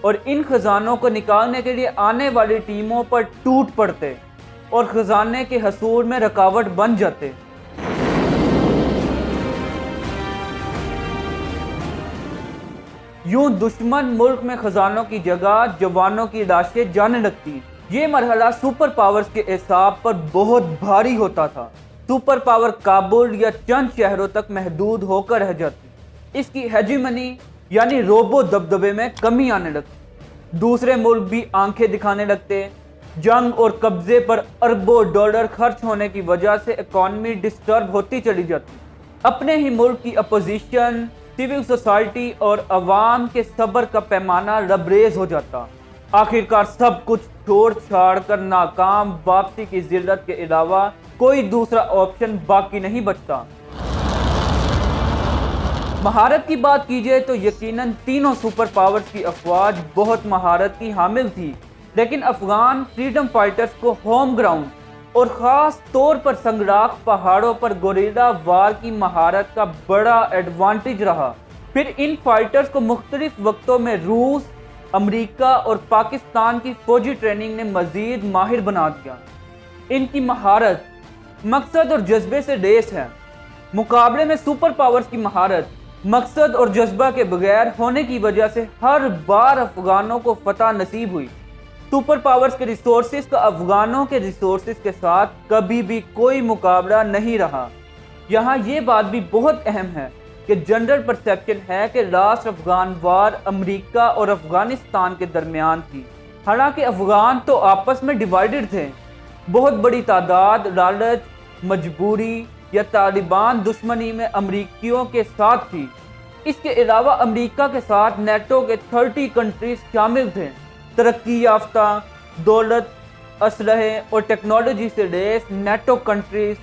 اور ان خزانوں کو نکالنے کے لیے آنے والی ٹیموں پر ٹوٹ پڑتے اور خزانے کے حصول میں رکاوٹ بن جاتے۔ یوں دشمن ملک میں خزانوں کی جگہ جوانوں کی لاشیں جانے لگتی۔ یہ مرحلہ سپر پاورز کے اعصاب پر بہت بھاری ہوتا تھا۔ سپر پاور کابل یا چند شہروں تک محدود ہو کر رہ جاتی۔ اس کی ہیجیمنی یعنی روبو دبدبے میں کمی آنے لگتی۔ دوسرے ملک بھی آنکھیں دکھانے لگتے۔ جنگ اور قبضے پر اربوں ڈالر خرچ ہونے کی وجہ سے اکانومی ڈسٹرب ہوتی چلی جاتی۔ اپنے ہی ملک کی اپوزیشن، سول سوسائٹی اور عوام کے صبر کا پیمانہ لبریز ہو جاتا۔ آخرکار سب کچھ چھوڑ چھاڑ کر ناکام واپسی کی ذلت کے علاوہ کوئی دوسرا آپشن باقی نہیں بچتا۔ مہارت کی بات کی جائے تو یقیناً تینوں سپر پاورز کی افواج بہت مہارت کی حامل تھی، لیکن افغان فریڈم فائٹرز کو ہوم گراؤنڈ اور خاص طور پر سنگراخ پہاڑوں پر گوریلا وار کی مہارت کا بڑا ایڈوانٹیج رہا۔ پھر ان فائٹرز کو مختلف وقتوں میں روس، امریکہ اور پاکستان کی فوجی ٹریننگ نے مزید ماہر بنا دیا۔ ان کی مہارت مقصد اور جذبے سے لیس ہے۔ مقابلے میں سپر پاورز کی مہارت مقصد اور جذبہ کے بغیر ہونے کی وجہ سے ہر بار افغانوں کو فتح نصیب ہوئی۔ سپر پاورز کے ریسورسز کا افغانوں کے ریسورسز کے ساتھ کبھی بھی کوئی مقابلہ نہیں رہا۔ یہاں یہ بات بھی بہت اہم ہے کہ جنرل پرسیپشن ہے کہ لاسٹ افغان وار امریکہ اور افغانستان کے درمیان تھی، حالانکہ افغان تو آپس میں ڈیوائیڈڈ تھے۔ بہت بڑی تعداد لالچ، مجبوری یا طالبان دشمنی میں امریکیوں کے ساتھ تھی۔ اس کے علاوہ امریکہ کے ساتھ نیٹو کے 30 کنٹریز شامل تھے، ترقی یافتہ، دولت، اسلحے اور ٹیکنالوجی سے لیس نیٹو کنٹریز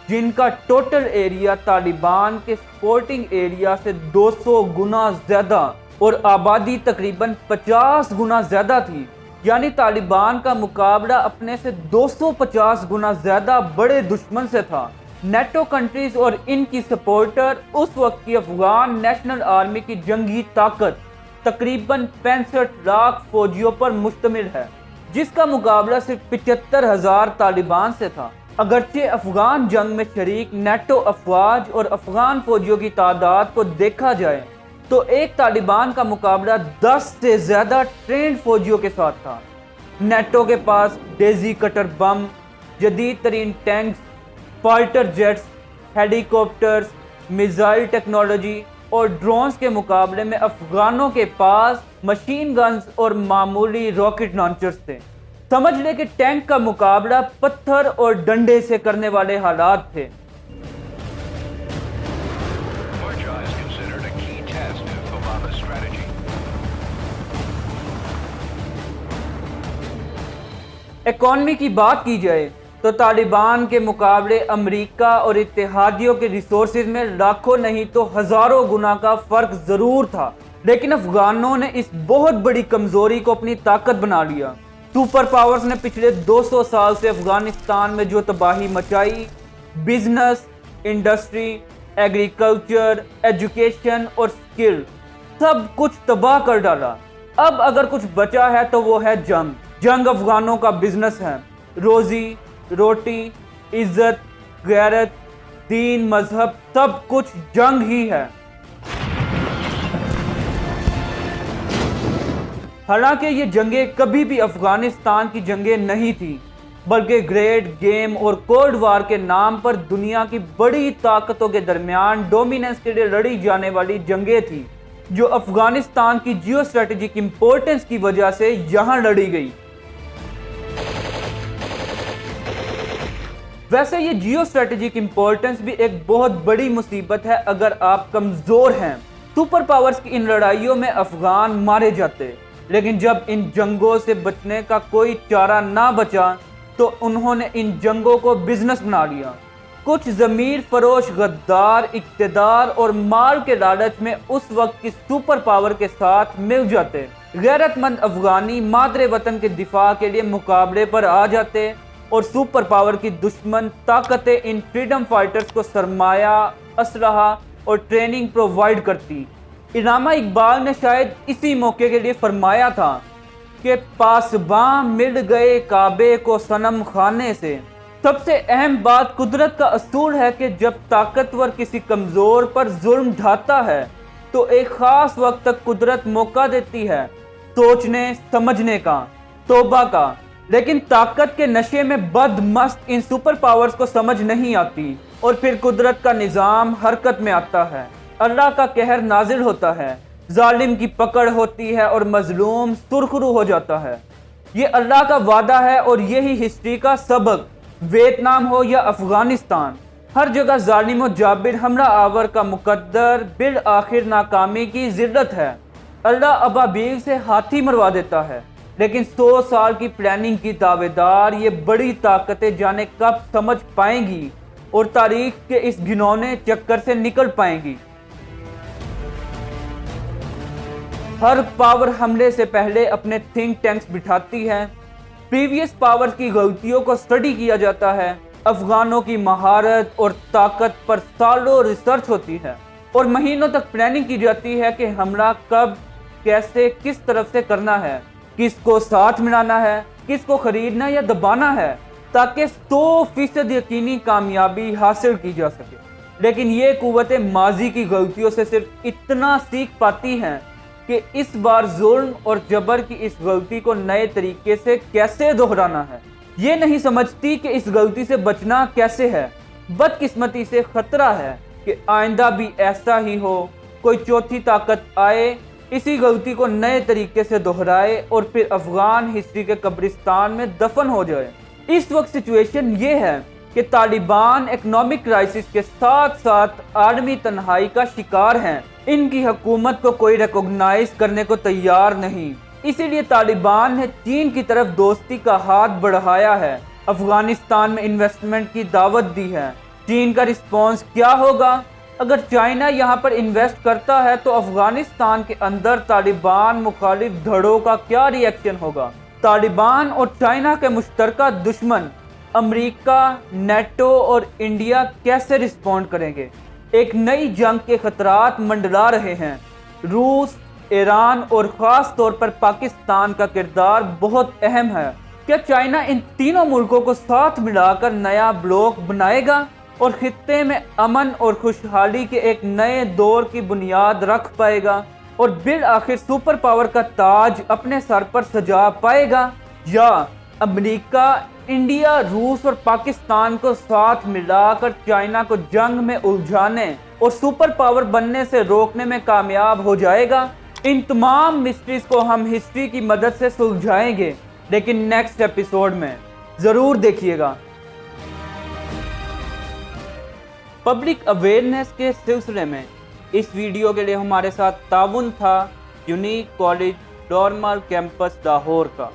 جن کا ٹوٹل ایریا طالبان کے سپورٹنگ ایریا سے 200 گنا زیادہ اور آبادی تقریباً 50 گنا زیادہ تھی۔ یعنی طالبان کا مقابلہ اپنے سے 250 گنا زیادہ بڑے دشمن سے تھا۔ نیٹو کنٹریز اور ان کی سپورٹر اس وقت کی افغان نیشنل آرمی کی جنگی طاقت تقریباً 65 لاکھ فوجیوں پر مشتمل ہے، جس کا مقابلہ صرف 75,000 طالبان سے تھا۔ اگرچہ افغان جنگ میں شریک نیٹو افواج اور افغان فوجیوں کی تعداد کو دیکھا جائے تو ایک طالبان کا مقابلہ 10 سے زیادہ ٹرینڈ فوجیوں کے ساتھ تھا۔ نیٹو کے پاس ڈیزی کٹر بم، جدید ترین ٹینکس، فائٹر جیٹس، ہیلی کاپٹرز، میزائل ٹیکنالوجی اور ڈرونز کے مقابلے میں افغانوں کے پاس مشین گنز اور معمولی راکٹ لانچرز تھے۔ سمجھ لے کہ ٹینک کا مقابلہ پتھر اور ڈنڈے سے کرنے والے حالات تھے۔ اکانومی کی بات کی جائے تو طالبان کے مقابلے امریکہ اور اتحادیوں کے ریسورسز میں لاکھوں نہیں تو ہزاروں گنا کا فرق ضرور تھا، لیکن افغانوں نے اس بہت بڑی کمزوری کو اپنی طاقت بنا لیا۔ سپر پاورز نے پچھلے 200 سال سے افغانستان میں جو تباہی مچائی، بزنس، انڈسٹری، ایگریکلچر، ایجوکیشن اور سکل، سب کچھ تباہ کر ڈالا۔ اب اگر کچھ بچا ہے تو وہ ہے جنگ۔ جنگ افغانوں کا بزنس ہے۔ روزی روٹی، عزت، غیرت، دین، مذہب، سب کچھ جنگ ہی ہے۔ حالانکہ یہ جنگیں کبھی بھی افغانستان کی جنگیں نہیں تھیں، بلکہ گریٹ گیم اور کولڈ وار کے نام پر دنیا کی بڑی طاقتوں کے درمیان ڈومیننس کے لیے لڑی جانے والی جنگیں تھیں، جو افغانستان کی جیو اسٹریٹجک امپورٹنس کی وجہ سے یہاں لڑی گئی۔ ویسے یہ جیو اسٹریٹجک امپورٹنس بھی ایک بہت بڑی مصیبت ہے اگر آپ کمزور ہیں۔ سپر پاورز کی ان لڑائیوں میں افغان مارے جاتے، لیکن جب ان جنگوں سے بچنے کا کوئی چارہ نہ بچا تو انہوں نے ان جنگوں کو بزنس بنا لیا۔ کچھ ضمیر فروش غدار اقتدار اور مال کے لالچ میں اس وقت کی سپر پاور کے ساتھ مل جاتے۔ غیرت مند افغانی مادر وطن کے دفاع کے لیے مقابلے پر آ جاتے اور سپر پاور کی دشمن طاقتیں ان فریڈم فائٹرز کو سرمایہ، اسلحہ اور ٹریننگ پرووائیڈ کرتی۔ علامہ اقبال نے شاید اسی موقع کے لیے فرمایا تھا کہ پاسباں مل گئے کعبے کو صنم خانے سے۔ سب سے اہم بات قدرت کا اصول ہے کہ جب طاقتور کسی کمزور پر ظلم ڈھاتا ہے تو ایک خاص وقت تک قدرت موقع دیتی ہے سوچنے سمجھنے کا، توبہ کا، لیکن طاقت کے نشے میں بد مست ان سپر پاورز کو سمجھ نہیں آتی اور پھر قدرت کا نظام حرکت میں آتا ہے، اللہ کا قہر نازل ہوتا ہے، ظالم کی پکڑ ہوتی ہے اور مظلوم سرخرو ہو جاتا ہے۔ یہ اللہ کا وعدہ ہے اور یہی ہسٹری کا سبق، ویتنام ہو یا افغانستان، ہر جگہ ظالم و جابر حملہ آور کا مقدر بالآخر ناکامی کی ذلت ہے۔ اللہ ابابیل سے ہاتھی مروا دیتا ہے، لیکن 100 سال کی پلاننگ کی دعوے دار یہ بڑی طاقتیں جانے کب سمجھ پائیں گی اور تاریخ کے اس گھنونے چکر سے نکل پائیں گی۔ ہر پاور حملے سے پہلے اپنے تھنک ٹینکس بٹھاتی ہے، پریویس پاور کی غلطیوں کو سٹڈی کیا جاتا ہے، افغانوں کی مہارت اور طاقت پر سالوں ریسرچ ہوتی ہے اور مہینوں تک پلاننگ کی جاتی ہے کہ حملہ کب، کیسے، کس طرف سے کرنا ہے، کس کو ساتھ ملانا ہے، کس کو خریدنا یا دبانا ہے، تاکہ 100% یقینی کامیابی حاصل کی جا سکے۔ لیکن یہ قوتیں ماضی کی غلطیوں سے صرف اتنا سیکھ پاتی ہیں کہ اس بار ظلم اور جبر کی اس غلطی کو نئے طریقے سے کیسے دہرانا ہے۔ یہ نہیں سمجھتی کہ اس غلطی سے بچنا کیسے ہے۔ بدقسمتی سے خطرہ ہے کہ آئندہ بھی ایسا ہی ہو، کوئی چوتھی طاقت آئے، اسی غلطی کو نئے طریقے سے دہرائے اور پھر افغان ہسٹری کے قبرستان میں دفن ہو جائے۔ اس وقت سچویشن یہ ہے کہ طالبان اکنامک کرائسس کے ساتھ ساتھ عالمی تنہائی کا شکار ہیں۔ ان کی حکومت کو کوئی ریکوگنائز کرنے کو تیار نہیں، اسی لیے طالبان نے چین کی طرف دوستی کا ہاتھ بڑھایا ہے، افغانستان میں انویسٹمنٹ کی دعوت دی ہے۔ چین کا رسپانس کیا ہوگا؟ اگر چائنا یہاں پر انویسٹ کرتا ہے تو افغانستان کے اندر طالبان مخالف دھڑوں کا کیا ری ایکشن ہوگا؟ طالبان اور چائنا کے مشترکہ دشمن امریکہ، نیٹو اور انڈیا کیسے رسپونڈ کریں گے؟ ایک نئی جنگ کے خطرات منڈلا رہے ہیں۔ روس، ایران اور خاص طور پر پاکستان کا کردار بہت اہم ہے۔ کیا چائنا ان تینوں ملکوں کو ساتھ ملا کر نیا بلاک بنائے گا اور خطے میں امن اور خوشحالی کے ایک نئے دور کی بنیاد رکھ پائے گا اور بالآخر سپر پاور کا تاج اپنے سر پر سجا پائے گا؟ یا امریکہ، انڈیا، روس اور پاکستان کو ساتھ ملا کر چائنا کو جنگ میں الجھانے اور سپر پاور بننے سے روکنے میں کامیاب ہو جائے گا؟ ان تمام مسٹریز کو ہم ہسٹری کی مدد سے سلجھائیں گے، لیکن نیکسٹ ایپیسوڈ میں ضرور دیکھیے گا۔ پبلک اویئرنیس کے سلسلے میں اس ویڈیو کے لیے ہمارے ساتھ تعاون تھا یونیک کالج ڈورمال کیمپس لاہور کا۔